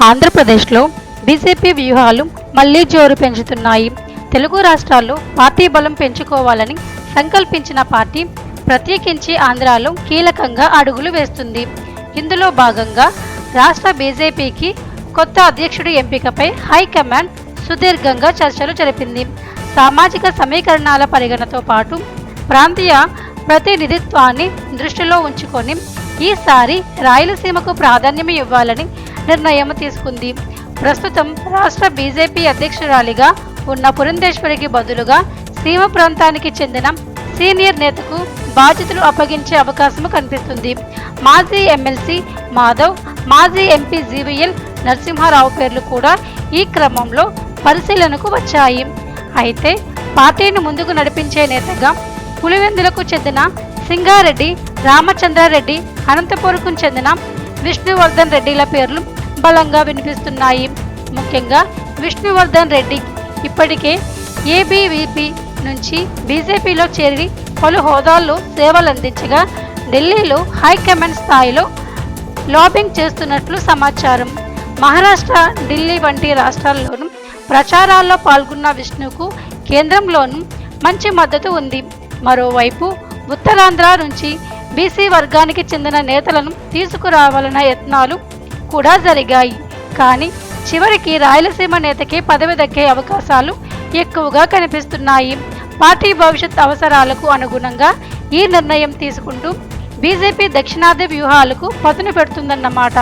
ఆంధ్రప్రదేశ్లో బీజేపీ వ్యూహాలు మళ్లీ జోరు పెంచుతున్నాయి. తెలుగు రాష్ట్రాల్లో పార్టీ బలం పెంచుకోవాలని సంకల్పించిన పార్టీ ప్రత్యేకించి ఆంధ్రాలో కీలకంగా అడుగులు వేస్తుంది. ఇందులో భాగంగా రాష్ట్ర బీజేపీకి కొత్త అధ్యక్షుడి ఎంపికపై హైకమాండ్ సుదీర్ఘంగా చర్చలు జరిపింది. సామాజిక సమీకరణాల పరిగణతో పాటు ప్రాంతీయ ప్రతినిధిత్వాన్ని దృష్టిలో ఉంచుకొని ఈసారి రాయలసీమకు ప్రాధాన్యం ఇవ్వాలని నిర్ణయం తీసుకుంది. ప్రస్తుతం రాష్ట్ర బీజేపీ అధ్యక్షురాలిగా ఉన్న పురంధేశ్వరికి బదులుగా సీమ ప్రాంతానికి చెందిన సీనియర్ నేతకు బాధ్యతలు అప్పగించే అవకాశం కనిపిస్తుంది. మాజీ ఎమ్మెల్సీ మాధవ్, మాజీ ఎంపీ జీవీఎల్ నరసింహారావు పేర్లు కూడా ఈ క్రమంలో పరిశీలనకు వచ్చాయి. అయితే పార్టీని ముందుకు నడిపించే నేతగా పులివెందులకు చెందిన సింగారెడ్డి రామచంద్రారెడ్డి, అనంతపురంకు చెందిన విష్ణువర్ధన్ రెడ్డిల పేర్లు బలంగా వినిపిస్తున్నాయి. ముఖ్యంగా విష్ణువర్ధన్ రెడ్డి ఇప్పటికే ఏబీవీపీ నుంచి బీజేపీలో చేరి పలు హోదాల్లో సేవలందించగా ఢిల్లీలో హైకమాండ్ స్థాయిలో లాబింగ్ చేస్తున్నట్లు సమాచారం. మహారాష్ట్ర, ఢిల్లీ వంటి రాష్ట్రాల్లోనూ ప్రచారాల్లో పాల్గొన్న విష్ణుకు కేంద్రంలోనూ మంచి మద్దతు ఉంది. మరోవైపు ఉత్తరాంధ్ర నుంచి బీసీ వర్గానికి చెందిన నేతలను తీసుకురావాలన్న యత్నాలు కూడా జరిగాయి. కానీ చివరికి రాయలసీమ నేతకే పదవి దక్కే అవకాశాలు ఎక్కువగా కనిపిస్తున్నాయి. పార్టీ భవిష్యత్ అవసరాలకు అనుగుణంగా ఈ నిర్ణయం తీసుకుంటూ బీజేపీ దక్షిణాది వ్యూహాలకు పదును పెడుతుందన్నమాట.